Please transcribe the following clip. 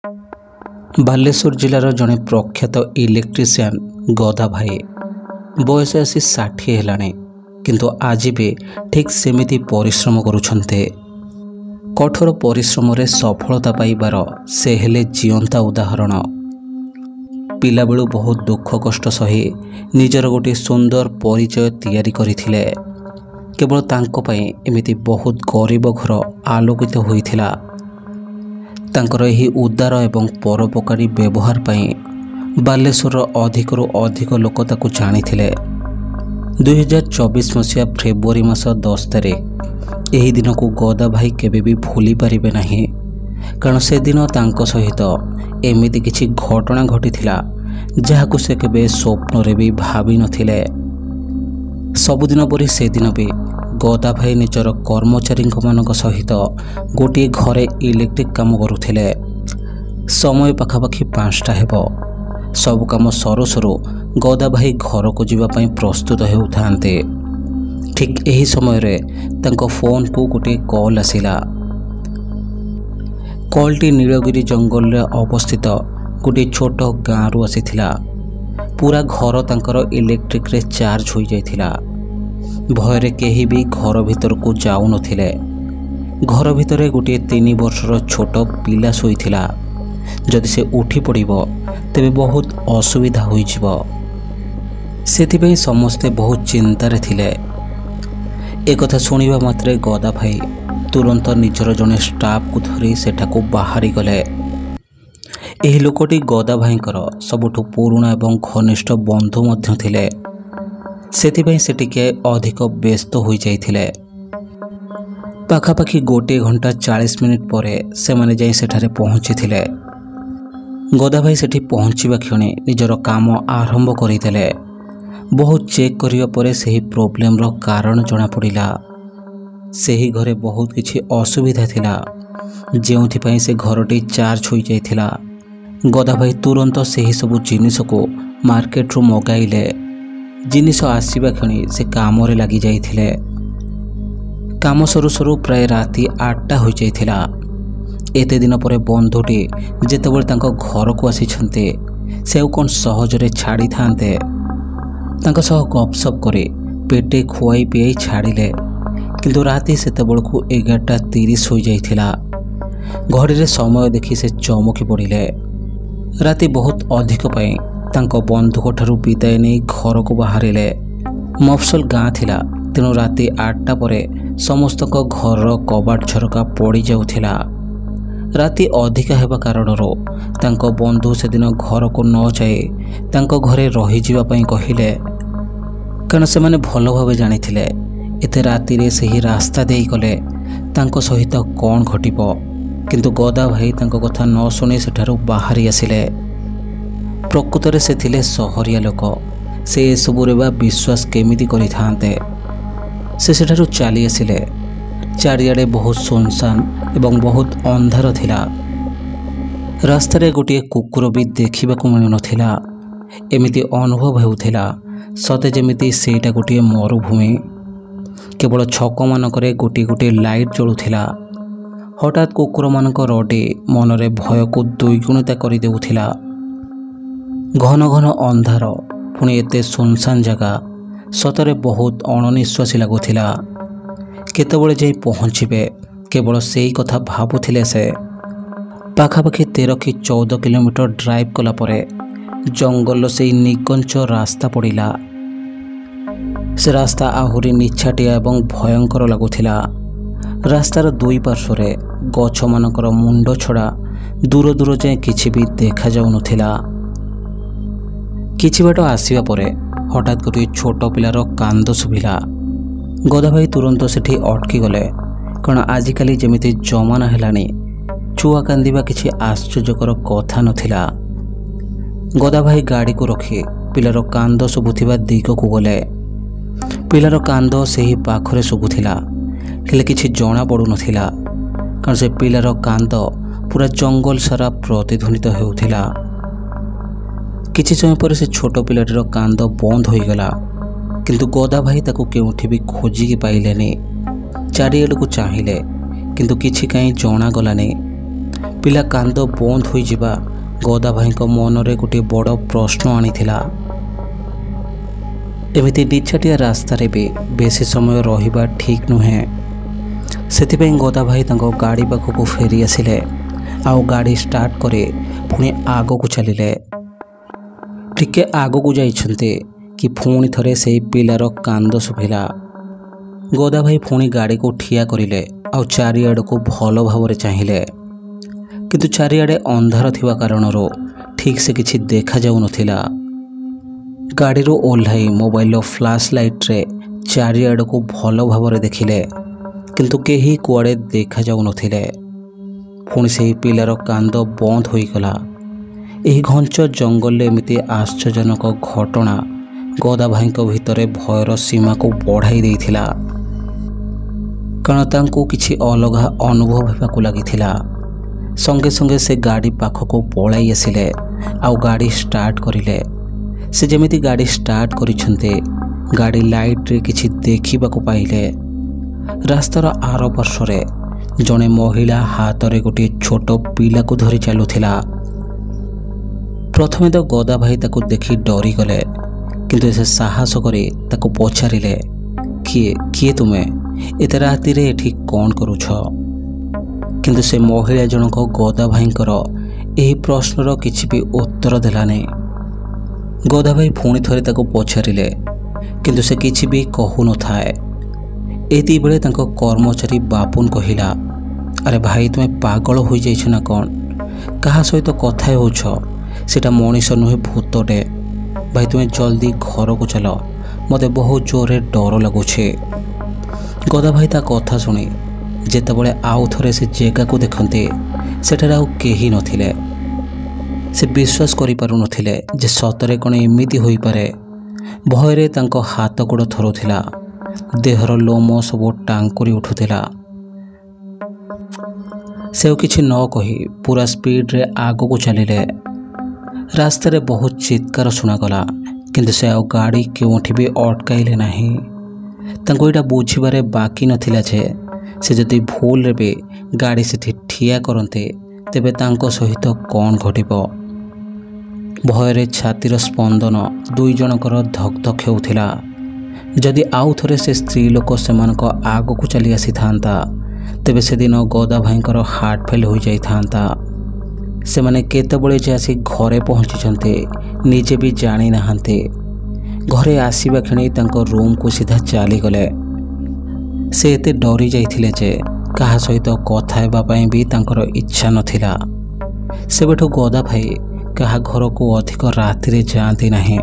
ବାଲେଶ୍ୱର ଜିଲ୍ଲାର ଜଣେ ପ୍ରଖ୍ୟାତ ଇଲେକ୍ଟ୍ରିସିଆନ୍ ଗଦା ଭାଇ ବୟସ ଆସି 60 ହେଲାଣି, କିନ୍ତୁ ଆଜି ବି ଠିକ୍ ସେମିତି ପରିଶ୍ରମ କରୁଛନ୍ତି। କଠୋର ପରିଶ୍ରମରେ ସଫଳତା ପାଇବାର ସେ ହେଲେ ଜୀଅନ୍ତା ଉଦାହରଣ। ପିଲାବେଳୁ ବହୁତ ଦୁଃଖ କଷ୍ଟ ସହି ନିଜର ଗୋଟିଏ ସୁନ୍ଦର ପରିଚୟ ତିଆରି କରିଥିଲେ। କେବଳ ତାଙ୍କ ପାଇଁ ଏମିତି ବହୁତ ଗରିବ ଘର ଆଲୋକିତ ହୋଇଥିଲା। ତାଙ୍କର ଏହି ଉଦାର ଏବଂ ପରୋପକାରୀ ବ୍ୟବହାର ପାଇଁ ବାଲେଶ୍ୱରର ଅଧିକରୁ ଅଧିକ ଲୋକ ତାକୁ ଜାଣିଥିଲେ। 2024 ମସିହା ଫେବୃଆରୀ ମାସ 10 ତାରିଖ ଏହି ଦିନକୁ ଗଦା ଭାଇ କେବେ ବି ଭୁଲି ପାରିବେ ନାହିଁ, କାରଣ ସେଦିନ ତାଙ୍କ ସହିତ ଏମିତି କିଛି ଘଟଣା ଘଟିଥିଲା ଯାହାକୁ ସେ କେବେ ସ୍ୱପ୍ନରେ ବି ଭାବିନଥିଲେ। ସବୁଦିନ ପରି ସେଦିନ ବି ଗଦା ଭାଇ ନିଜର କର୍ମଚାରୀମାନଙ୍କ ସହିତ ଗୋଟିଏ ଘରେ ଇଲେକ୍ଟ୍ରିକ୍ କାମ କରୁଥିଲେ। ସମୟ ପାଖାପାଖି 5ଟା ହେବ। ସବୁ କାମ ସରୁ ସରୁ ଗଦା ଭାଇ ଘରକୁ ଯିବା ପାଇଁ ପ୍ରସ୍ତୁତ ହେଉଥାନ୍ତି। ଠିକ୍ ଏହି ସମୟରେ ତାଙ୍କ ଫୋନ୍କୁ ଗୋଟିଏ କଲ୍ ଆସିଲା। କଲ୍ଟି ନୀଳଗିରି ଜଙ୍ଗଲରେ ଅବସ୍ଥିତ ଗୋଟିଏ ଛୋଟ ଗାଁରୁ ଆସିଥିଲା। ପୁରା ଘର ତାଙ୍କର ଇଲେକ୍ଟ୍ରିକ୍ରେ ଚାର୍ଜ ହୋଇଯାଇଥିଲା। ଭୟରେ କେହି ବି ଘର ଭିତରକୁ ଯାଉନଥିଲେ। ଘର ଭିତରେ ଗୋଟିଏ 3 ବର୍ଷର ଛୋଟ ପିଲା ଶୋଇଥିଲା। ଯଦି ସେ ଉଠି ପଡ଼ିବ ତେବେ ବହୁତ ଅସୁବିଧା ହୋଇଯିବ। ସେଥିପାଇଁ ସମସ୍ତେ ବହୁତ ଚିନ୍ତାରେ ଥିଲେ। ଏକଥା ଶୁଣିବା ମାତ୍ରେ ଗଦା ଭାଇ ତୁରନ୍ତ ନିଜର ଜଣେ ଷ୍ଟାଫ୍କୁ ଧରି ସେଠାକୁ ବାହାରିଗଲେ। ଏହି ଲୋକଟି ଗଦା ଭାଇଙ୍କର ସବୁଠୁ ପୁରୁଣା ଏବଂ ଘନିଷ୍ଠ ବନ୍ଧୁ ମଧ୍ୟ ଥିଲେ। ସେଥିପାଇଁ ସେ ଟିକେ ଅଧିକ ବ୍ୟସ୍ତ ହୋଇଯାଇଥିଲେ। ପାଖାପାଖି 1 ଘଣ୍ଟା 40 ମିନିଟ୍ ପରେ ସେମାନେ ଯାଇ ସେଠାରେ ପହଞ୍ଚିଥିଲେ। ଗଦା ଭାଇ ସେଠି ପହଞ୍ଚିବା କ୍ଷଣି ନିଜର କାମ ଆରମ୍ଭ କରିଦେଲେ। ବହୁତ ଚେକ୍ କରିବା ପରେ ସେହି ପ୍ରୋବ୍ଲେମର କାରଣ ଜଣାପଡ଼ିଲା। ସେହି ଘରେ ବହୁତ କିଛି ଅସୁବିଧା ଥିଲା, ଯେଉଁଥିପାଇଁ ସେ ଘରଟି ଚାର୍ଜ ହୋଇଯାଇଥିଲା। ଗଦା ଭାଇ ତୁରନ୍ତ ସେହି ସବୁ ଜିନିଷକୁ ମାର୍କେଟରୁ ମଗାଇଲେ। ଜିନିଷ ଆସିବା କ୍ଷଣି ସେ କାମରେ ଲାଗିଯାଇଥିଲେ। କାମ ସରୁ ସରୁ ପ୍ରାୟ ରାତି 8ଟା ହୋଇଯାଇଥିଲା। ଏତେ ଦିନ ପରେ ବନ୍ଧୁଟି ଯେତେବେଳେ ତାଙ୍କ ଘରକୁ ଆସିଛନ୍ତି, ସେ ଆଉ କ'ଣ ସହଜରେ ଛାଡ଼ିଥାନ୍ତେ। ତାଙ୍କ ସହ ଗପସପ୍ କରି ପେଟେ ଖୁଆଇ ପିଆଇ ଛାଡ଼ିଲେ, କିନ୍ତୁ ରାତି ସେତେବେଳକୁ 11:30 ହୋଇଯାଇଥିଲା। ଘଡ଼ିରେ ସମୟ ଦେଖି ସେ ଚମକି ପଡ଼ିଲେ। ରାତି ବହୁତ ଅଧିକ ପାଇଁ ତାଙ୍କ ବନ୍ଧୁଙ୍କଠାରୁ ବିଦାୟ ନେଇ ଘରକୁ ବାହାରିଲେ। ମଫସଲ ଗାଁ ଥିଲା, ତେଣୁ ରାତି 8ଟା ପରେ ସମସ୍ତଙ୍କ ଘରର କବାଟ ଝରକା ପଡ଼ିଯାଉଥିଲା। ରାତି ଅଧିକା ହେବା କାରଣରୁ ତାଙ୍କ ବନ୍ଧୁ ସେଦିନ ଘରକୁ ନ ଯାଇ ତାଙ୍କ ଘରେ ରହିଯିବା ପାଇଁ କହିଲେ, କାରଣ ସେମାନେ ଭଲ ଭାବେ ଜାଣିଥିଲେ ଏତେ ରାତିରେ ସେହି ରାସ୍ତା ଦେଇ ଗଲେ ତାଙ୍କ ସହିତ କ'ଣ ଘଟିବ। କିନ୍ତୁ ଗଦା ଭାଇ ତାଙ୍କ କଥା ନ ଶୁଣି ସେଠାରୁ ବାହାରି ଆସିଲେ। ପ୍ରକୃତରେ ସେ ଥିଲେ ସହରିଆ ଲୋକ। ସେ ଏସବୁରେ ବା ବିଶ୍ୱାସ କେମିତି କରିଥାନ୍ତେ। ସେ ସେଠାରୁ ଚାଲି ଆସିଲେ। ଚାରିଆଡ଼େ ବହୁତ ସୁନସାନ ଏବଂ ବହୁତ ଅନ୍ଧାର ଥିଲା। ରାସ୍ତାରେ ଗୋଟିଏ କୁକୁର ବି ଦେଖିବାକୁ ମିଳୁନଥିଲା। ଏମିତି ଅନୁଭବ ହେଉଥିଲା ସତେ ଯେମିତି ସେଇଟା ଗୋଟିଏ ମରୁଭୂମି। କେବଳ ଛକମାନଙ୍କରେ ଗୋଟିଏ ଗୋଟିଏ ଲାଇଟ୍ ଜଳୁଥିଲା। ହଠାତ୍ କୁକୁରମାନଙ୍କ ରଡ଼ି ମନରେ ଭୟକୁ ଦ୍ୱିଗୁଣିତ କରିଦେଉଥିଲା। ଘନ ଘନ ଅନ୍ଧାର, ପୁଣି ଏତେ ସୁନସାନ ଜାଗା, ସତରେ ବହୁତ ଅଣନିଶ୍ୱାସୀ ଲାଗୁଥିଲା। କେତେବେଳେ ଯାଇ ପହଞ୍ଚିବେ କେବଳ ସେଇ କଥା ଭାବୁଥିଲେ ସେ। ପାଖାପାଖି 13 କି 14 କିଲୋମିଟର ଡ୍ରାଇଭ୍ କଲା ପରେ ଜଙ୍ଗଲର ସେଇ ନିକଞ୍ଚ ରାସ୍ତା ପଡ଼ିଲା। ସେ ରାସ୍ତା ଆହୁରି ନିଛାଟିଆ ଏବଂ ଭୟଙ୍କର ଲାଗୁଥିଲା। ରାସ୍ତାର 2 ପାର୍ଶ୍ୱରେ ଗଛମାନଙ୍କର ମୁଣ୍ଡ ଛଡ଼ା ଦୂର ଦୂର ଯାଏଁ କିଛି ବି ଦେଖାଯାଉନଥିଲା। କିଛି ବାଟ ଆସିବା ପରେ ହଠାତ୍ ଗୋଟିଏ ଛୋଟ ପିଲାର କାନ୍ଦ ଶୁଭିଲା। ଗଦା ଭାଇ ତୁରନ୍ତ ସେଠି ଅଟକିଗଲେ, କାରଣ ଆଜିକାଲି ଯେମିତି ଜମାନା ହେଲାଣି, ଛୁଆ କାନ୍ଦିବା କିଛି ଆଶ୍ଚର୍ଯ୍ୟକର କଥା ନଥିଲା। ଗଦା ଭାଇ ଗାଡ଼ିକୁ ରଖି ପିଲାର କାନ୍ଦ ଶୁଭୁଥିବା ଦିଗକୁ ଗଲେ। ପିଲାର କାନ୍ଦ ସେହି ପାଖରେ ଶୁଭୁଥିଲା, ହେଲେ କିଛି ଜଣାପଡ଼ୁନଥିଲା, କାରଣ ସେ ପିଲାର କାନ୍ଦ ପୁରା ଜଙ୍ଗଲ ସାରା ପ୍ରତିଧ୍ୱନିତ ହେଉଥିଲା। କିଛି ସମୟ ପରେ ସେ ଛୋଟ ପିଲାଟିର କାନ୍ଦ ବନ୍ଦ ହୋଇଗଲା, କିନ୍ତୁ ଗଦା ଭାଇ ତାକୁ କେଉଁଠି ବି ଖୋଜିକି ପାଇଲେନି। ଚାରିଆଡ଼କୁ ଚାହିଁଲେ, କିନ୍ତୁ କିଛି କାହିଁ ଜଣାଗଲାନି। ପିଲା କାନ୍ଦ ବନ୍ଦ ହୋଇଯିବା ଗଦା ଭାଇଙ୍କ ମନରେ ଗୋଟିଏ ବଡ଼ ପ୍ରଶ୍ନ ଆଣିଥିଲା। ଏମିତି ନିଛାଟିଆ ରାସ୍ତାରେ ବି ବେଶୀ ସମୟ ରହିବା ଠିକ୍ ନୁହେଁ। ସେଥିପାଇଁ ଗଦା ଭାଇ ତାଙ୍କ ଗାଡ଼ି ପାଖକୁ ଫେରି ଆସିଲେ ଆଉ ଗାଡ଼ି ଷ୍ଟାର୍ଟ କରି ପୁଣି ଆଗକୁ ଚାଲିଲେ। ଟିକେ ଆଗକୁ ଯାଇଛନ୍ତି କି ପୁଣି ଥରେ ସେହି ପିଲାର କାନ୍ଦ ଶୁଭିଲା। ଗଦା ଭାଇ ପୁଣି ଗାଡ଼ିକୁ ଠିଆ କରିଲେ ଆଉ ଚାରିଆଡ଼କୁ ଭଲ ଭାବରେ ଚାହିଁଲେ, କିନ୍ତୁ ଚାରିଆଡ଼େ ଅନ୍ଧାର ଥିବା କାରଣରୁ ଠିକ୍ ସେ କିଛି ଦେଖାଯାଉନଥିଲା। ଗାଡ଼ିରୁ ଓହ୍ଲାଇ ମୋବାଇଲର ଫ୍ଲାସ୍ ଲାଇଟ୍ରେ ଚାରିଆଡ଼କୁ ଭଲ ଭାବରେ ଦେଖିଲେ, କିନ୍ତୁ କେହି କୁଆଡ଼େ ଦେଖାଯାଉନଥିଲେ। ପୁଣି ସେହି ପିଲାର କାନ୍ଦ ବନ୍ଦ ହୋଇଗଲା। ଏହି ଘଞ୍ଚ ଜଙ୍ଗଲରେ ଏମିତି ଆଶ୍ଚର୍ଯ୍ୟଜନକ ଘଟଣା ଗଦା ଭାଇଙ୍କ ଭିତରେ ଭୟର ସୀମାକୁ ବଢ଼ାଇ ଦେଇଥିଲା, କାରଣ ତାଙ୍କୁ କିଛି ଅଲଗା ଅନୁଭବ ହେବାକୁ ଲାଗିଥିଲା। ସଙ୍ଗେ ସଙ୍ଗେ ସେ ଗାଡ଼ି ପାଖକୁ ପଳାଇ ଆସିଲେ ଆଉ ଗାଡ଼ି ଷ୍ଟାର୍ଟ କରିଲେ। ସେ ଯେମିତି ଗାଡ଼ି ଷ୍ଟାର୍ଟ କରିଛନ୍ତି, ଗାଡ଼ି ଲାଇଟ୍ରେ କିଛି ଦେଖିବାକୁ ପାଇଲେ। ରାସ୍ତାର ଆର ପାର୍ଶ୍ୱରେ ଜଣେ ମହିଳା ହାତରେ ଗୋଟିଏ ଛୋଟ ପିଲାକୁ ଧରି ଚାଲୁଥିଲା। ପ୍ରଥମେ ତ ଗଦା ଭାଇ ତାକୁ ଦେଖି ଡରିଗଲେ, କିନ୍ତୁ ସେ ସାହସ କରି ତାକୁ ପଚାରିଲେ, କିଏ ତୁମେ? ଏତେ ରାତିରେ ଏଠି କ'ଣ କରୁଛ? କିନ୍ତୁ ସେ ମହିଳା ଜଣକ ଗଦା ଭାଇଙ୍କର ଏହି ପ୍ରଶ୍ନର କିଛି ବି ଉତ୍ତର ଦେଲାନି। ଗଦା ଭାଇ ପୁଣି ଥରେ ତାକୁ ପଚାରିଲେ, କିନ୍ତୁ ସେ କିଛି ବି କହୁନଥାଏ। ଏତିକିବେଳେ ତାଙ୍କ କର୍ମଚାରୀ ବାପୁନ କହିଲା, ଆରେ ଭାଇ, ତୁମେ ପାଗଳ ହୋଇଯାଇଛ ନା କ'ଣ? କାହା ସହିତ କଥା ହେଉଛ? ସେଟା ମଣିଷ ନୁହେଁ, ଭୂତଟେ। ଭାଇ, ତୁମେ ଜଲ୍ଦି ଘରକୁ ଚାଲ, ମୋତେ ବହୁତ ଜୋରରେ ଡର ଲାଗୁଛି। ଗଦା ଭାଇ ତା କଥା ଶୁଣି ଯେତେବେଳେ ଆଉ ଥରେ ସେ ଜାଗାକୁ ଦେଖନ୍ତି, ସେଠାରେ ଆଉ କେହି ନଥିଲେ। ସେ ବିଶ୍ୱାସ କରିପାରୁନଥିଲେ ଯେ ସତରେ କ'ଣ ଏମିତି ହୋଇପାରେ। ଭୟରେ ତାଙ୍କ ହାତ ଗୋଡ଼ ଥରୁଥିଲା, ଦେହର ଲୋମ ସବୁ ଟାଙ୍କୁରି ଉଠୁଥିଲା। ସେ ଆଉ କିଛି ନ କହି ପୁରା ସ୍ପିଡ଼ରେ ଆଗକୁ ଚାଲିଲେ। ରାସ୍ତାରେ ବହୁତ ଚିତ୍କାର ଶୁଣାଗଲା, କିନ୍ତୁ ସେ ଆଉ ଗାଡ଼ି କେଉଁଠି ବି ଅଟକାଇଲେ ନାହିଁ। ତାଙ୍କୁ ଏଇଟା ବୁଝିବାରେ ବାକି ନଥିଲା ଯେ ସେ ଯଦି ଭୁଲରେ ବି ଗାଡ଼ି ସେଠି ଠିଆ କରନ୍ତେ, ତେବେ ତାଙ୍କ ସହିତ କ'ଣ ଘଟିବ। ଭୟରେ ଛାତିର ସ୍ପନ୍ଦନ ଦୁଇ ଜଣଙ୍କର ଧକ୍ ଧକ୍ ହେଉଥିଲା। ଯଦି ଆଉ ଥରେ ସେ ସ୍ତ୍ରୀ ଲୋକ ସେମାନଙ୍କ ଆଗକୁ ଚାଲି ଆସିଥାନ୍ତା, ତେବେ ସେଦିନ ଗଦା ଭାଇଙ୍କର ହାର୍ଟ ଫେଲ୍ ହୋଇଯାଇଥାନ୍ତା। ସେମାନେ କେତେବେଳେ ଯେ ଆସି ଘରେ ପହଞ୍ଚିଛନ୍ତି ନିଜେ ବି ଜାଣିନାହାନ୍ତି। ଘରେ ଆସିବା କ୍ଷଣି ତାଙ୍କ ରୁମ୍କୁ ସିଧା ଚାଲିଗଲେ। ସେ ଏତେ ଡରି ଯାଇଥିଲେ ଯେ କାହା ସହିତ କଥା ହେବା ପାଇଁ ବି ତାଙ୍କର ଇଚ୍ଛା ନଥିଲା। ସେବେଠୁ ଗଦା ଭାଇ କାହା ଘରକୁ ଅଧିକ ରାତିରେ ଯାଆନ୍ତି ନାହିଁ।